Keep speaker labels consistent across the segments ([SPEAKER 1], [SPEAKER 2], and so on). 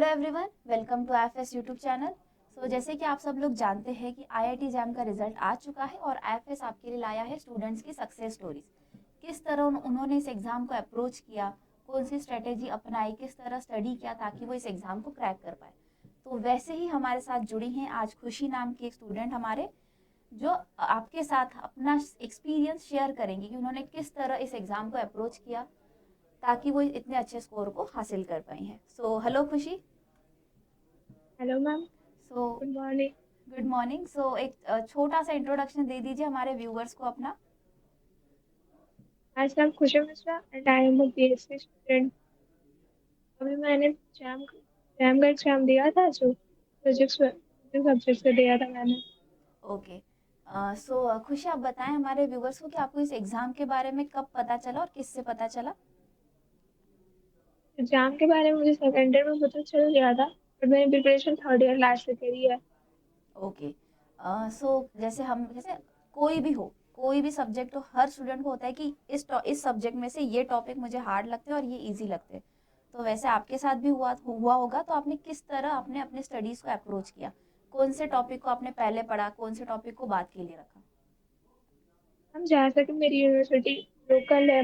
[SPEAKER 1] Hello everyone, welcome to IFS YouTube channel. जैसे कि आप सब लोग जानते हैं कि आईआईटी जैम का रिजल्ट आ चुका है और आईएफएस आपके लिए लाया है स्टूडेंट्स की सक्सेस स्टोरीज। किस तरह उन्होंने इस एग्ज़ाम को अप्रोच किया, कौन सी स्ट्रेटेजी अपनाई, किस तरह स्टडी किया ताकि वो इस एग्ज़ाम को क्रैक कर पाए। तो वैसे ही हमारे साथ जुड़ी हैं आज खुशी नाम की एक स्टूडेंट हमारे, जो आपके साथ अपना एक्सपीरियंस शेयर करेंगी कि उन्होंने किस तरह इस एग्ज़ाम को अप्रोच किया ताकि वो इतने अच्छे स्कोर को हासिल कर पाई हैं। हेलो खुशी।
[SPEAKER 2] Hello ma'am.
[SPEAKER 1] So
[SPEAKER 2] good morning.
[SPEAKER 1] Good morning. एक छोटा सा इंट्रोडक्शन दे दीजिए हमारे व्यूअर्स को अपना।
[SPEAKER 2] आज नाम खुशी Mishra and I am a BSc student. अभी मैंने जैम जैम का एग्जाम दिया था जो फिजिक्स सब्जेक्ट से दिया था मैंने।
[SPEAKER 1] ओके। खुशी, आप बताएं हमारे व्यूअर्स को कि आपको इस एग्जाम के बारे में कब पता चला और किससे पता चला।
[SPEAKER 2] एग्जाम के बारे में मुझे सेकेंड ईयर में पता चल गया था, पर मैंने प्रिपरेशन थर्ड ईयर लास्ट से करी है।
[SPEAKER 1] ओके। जैसे कोई भी सब्जेक्ट हो, हर स्टूडेंट को होता है कि इस सब्जेक्ट में से ये टॉपिक मुझे हार्ड लगते हैं और ये इजी लगते हैं। तो वैसे आपके साथ भी हुआ होगा, तो आपने किस तरह अपने अपने स्टडीज को अप्रोच किया, कौन से टॉपिक को आपने पहले पढ़ा, कौन से टॉपिक को बाद के लिए रखा।
[SPEAKER 2] हम जैसा कि मेरी यूनिवर्सिटी लोकल है,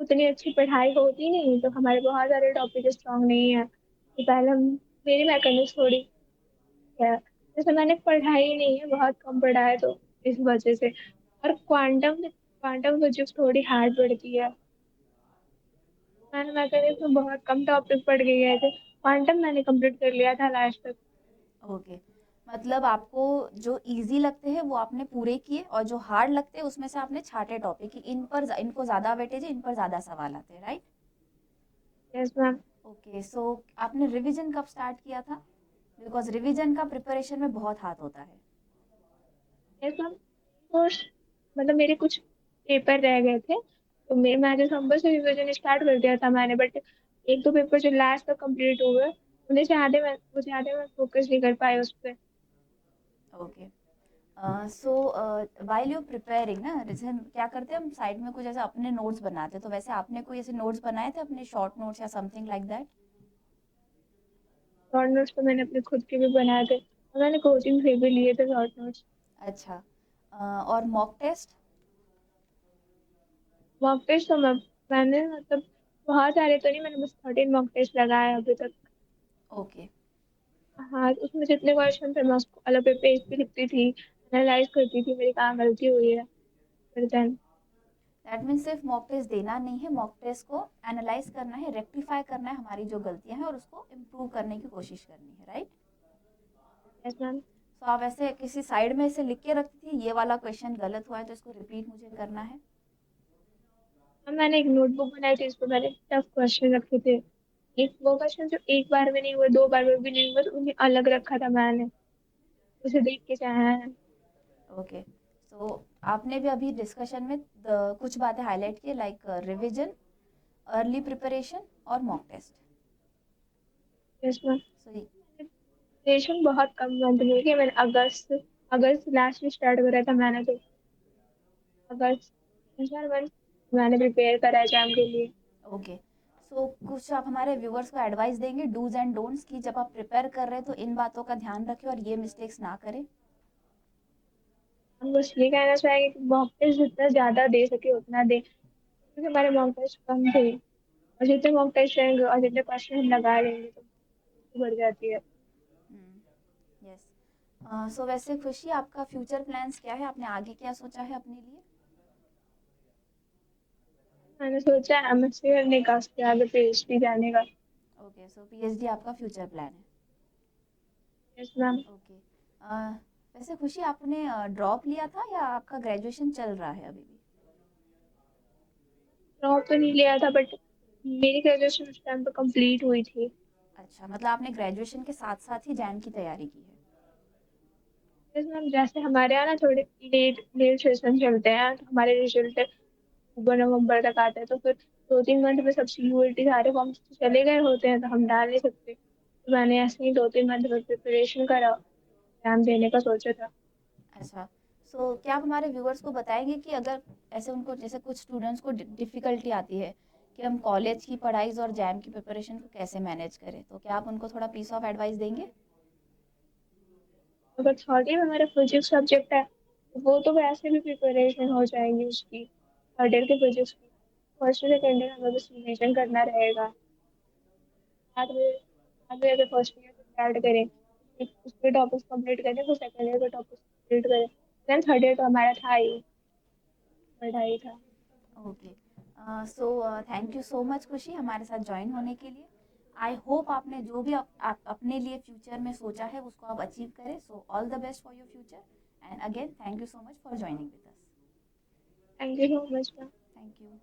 [SPEAKER 2] उतनी अच्छी पढ़ाई होती नहीं, तो हमारे बहुत सारे टॉपिक स्ट्रांग नहीं है। तो पहले हम मेरी मैकेनिक्स थोड़ी है, जैसे मैंने पढ़ाई नहीं है, बहुत कम पढ़ा है, तो इस वजह से। और क्वांटम क्वांटम फिजिक्स थोड़ी हार्ड पड़ती है। मैंने मैकेनिक्स में बहुत कम टॉपिक पढ़ के गए थे, क्वांटम मैंने कंप्लीट कर लिया था लास्ट तक।
[SPEAKER 1] ओके। मतलब आपको जो इजी लगते हैं वो आपने पूरे किए और जो हार्ड लगते हैं उसमें से आपने छांटे टॉपिक कि इनको ज्यादा वेटेज है, इन पर ज्यादा सवाल आते हैं, राइट।
[SPEAKER 2] Yes ma'am.
[SPEAKER 1] ओके। आपने रिवीजन कब स्टार्ट किया था, बिकॉज रिवीजन का प्रिपरेशन में बहुत हाथ होता है।
[SPEAKER 2] Yes ma'am. कोर्स मतलब मेरे कुछ पेपर रह गए थे, तो मैं दिसंबर से रिवीजन स्टार्ट कर दिया था मैंने, बट एक दो पेपर जो लास्ट तक कंप्लीट हुए, उन्हें ज्यादा मैं फोकस नहीं कर पाई उस पर।
[SPEAKER 1] Okay. So while you preparing ना, जैसे हम क्या करते हैं, हम साइड में कुछ ऐसे अपने नोट्स बनाते हैं, तो वैसे आपने कोई ऐसे नोट्स बनाए थे अपने शॉर्ट नोट्स या something like that.
[SPEAKER 2] Short notes तो मैंने अपने खुद के भी बनाए थे, और मैंने कोचिंग से भी लिए थे शॉर्ट नोट्स।
[SPEAKER 1] अच्छा। और मॉक टेस्ट।
[SPEAKER 2] मॉक टेस्ट तो मैंने मतलब बहुत सारे तो नहीं, मैंने बस 13 मॉक टेस्ट लगाए अभी तक।
[SPEAKER 1] ओके।
[SPEAKER 2] हाँ, उसमें जितने क्वेश्चन थे मैं उसको अलग पे पेज पे लिखती थी, एनालाइज करती थी मेरी कहाँ गलती हुई है, फिर देन।
[SPEAKER 1] दैट मीन्स सिर्फ मॉक टेस्ट देना नहीं है, मॉक टेस्ट को एनालाइज करना है, रेक्टिफाई करना है हमारी जो गलतियां हैं और उसको इम्प्रूव करने की कोशिश करनी है, राइट।
[SPEAKER 2] Yes ma'am.
[SPEAKER 1] आप ऐसे किसी साइड में ऐसे लिख के रखती थी, ये वाला क्वेश्चन गलत हुआ है तो इसको रिपीट मुझे करना है।
[SPEAKER 2] अब मैंने एक नोटबुक बनाई थी, इस पर मैंने टफ क्वेश्चन रखे थे। एक वो क्वेश्चन जो एक बार में नहीं हुए, दो बार में भी नहीं हुए, तो उन्हें अलग रखा था मैंने, उसे देख के चाहा है।
[SPEAKER 1] ओके। आपने भी अभी डिस्कशन में कुछ बातें हाईलाइट की, लाइक रिविजन, अर्ली प्रिपरेशन और mock test.
[SPEAKER 2] Yes ma'am.
[SPEAKER 1] So
[SPEAKER 2] preparation बहुत कम मंथ में की, मैंने अगस्त अगस्त लास्ट में स्टार्ट करा था मैंने तो। अगस्त 4 मंथ मैंने प्रिपेयर करा एग्जाम के लिए।
[SPEAKER 1] ओके। कुछ आप हमारे व्यूअर्स को एडवाइस देंगे, डूज एंड डोंट्स, की जब आप प्रिपेयर कर रहे हैं तो इन बातों का ध्यान रखें और ये मिस्टेक्स ना करें।
[SPEAKER 2] हम बस ये कहना चाहेंगे कि मॉक टेस्ट जितना ज्यादा दे सके उतना दे, क्योंकि हमारे मॉक टेस्ट कम थे, और जितने मॉक टेस्ट रहेंगे और जितने क्वेश्चन हम लगा लेंगे तो बढ़ जाती है।
[SPEAKER 1] यस। वैसे खुशी, आपका फ्यूचर प्लान्स क्या है, आपने आगे क्या सोचा है अपने लिए।
[SPEAKER 2] मैंने सोचा एमएससी करने का, उसके आगे पीएचडी जाने का।
[SPEAKER 1] ओके, पीएचडी आपका फ्यूचर प्लान है।
[SPEAKER 2] Yes ma'am.
[SPEAKER 1] ओके। वैसे खुशी, आपने ड्रॉप लिया था या आपका ग्रेजुएशन चल रहा है अभी भी।
[SPEAKER 2] ड्रॉप तो नहीं लिया था, बट मेरी ग्रेजुएशन उस टाइम पे कंप्लीट हुई थी।
[SPEAKER 1] अच्छा, मतलब आपने ग्रेजुएशन के साथ साथ ही जैम की तैयारी की है।
[SPEAKER 2] यस मैम, जैसे हमारे यहाँ ना थोड़े लेट लेट सेशन चलते हैं, तो हमारे रिजल्ट अक्टूबर नवंबर तक आते हैं, तो फिर 2-3 मंथ में सब यूनिटी सारे फॉर्म चले गए होते हैं, तो हम डाल नहीं सकते। तो मैंने ऐसे ही 2-3 मंथ में प्रिपरेशन करा, एग्जाम देने का सोचा था।
[SPEAKER 1] अच्छा। क्या आप हमारे व्यूअर्स को बताएंगे कि अगर ऐसे उनको, जैसे कुछ स्टूडेंट्स को डिफिकल्टी आती है कि हम कॉलेज की पढ़ाई और जैम की प्रिपरेशन को कैसे मैनेज करें, तो क्या आप उनको थोड़ा पीस ऑफ एडवाइस देंगे?
[SPEAKER 2] अगर थर्ड ईयर में हमारा फिजिक्स सब्जेक्ट है तो वो तो वैसे भी प्रिपरेशन हो जाएगी उसकी, थर्ड ईयर के फिजिक्स की। फर्स्ट और सेकेंड ईयर हमें बस रिविजन करना रहेगा। बाद में अगर फर्स्ट ईयर से स्टार्ट करें, उसके टॉपिक्स कंप्लीट करें, फिर सेकेंड ईयर के टॉपिक्स कंप्लीट करें, देन थर्ड ईयर तो हमारा था ही, पढ़ाई था।
[SPEAKER 1] Okay, so thank you so much खुशी हमारे साथ ज्वाइन होने के लिए। आई होप आपने जो भी आप अपने लिए फ्यूचर में सोचा है उसको आप अचीव करें। So all the best for your future, and again thank you so much for joining with us.
[SPEAKER 2] Thank you so much.
[SPEAKER 1] Thank you.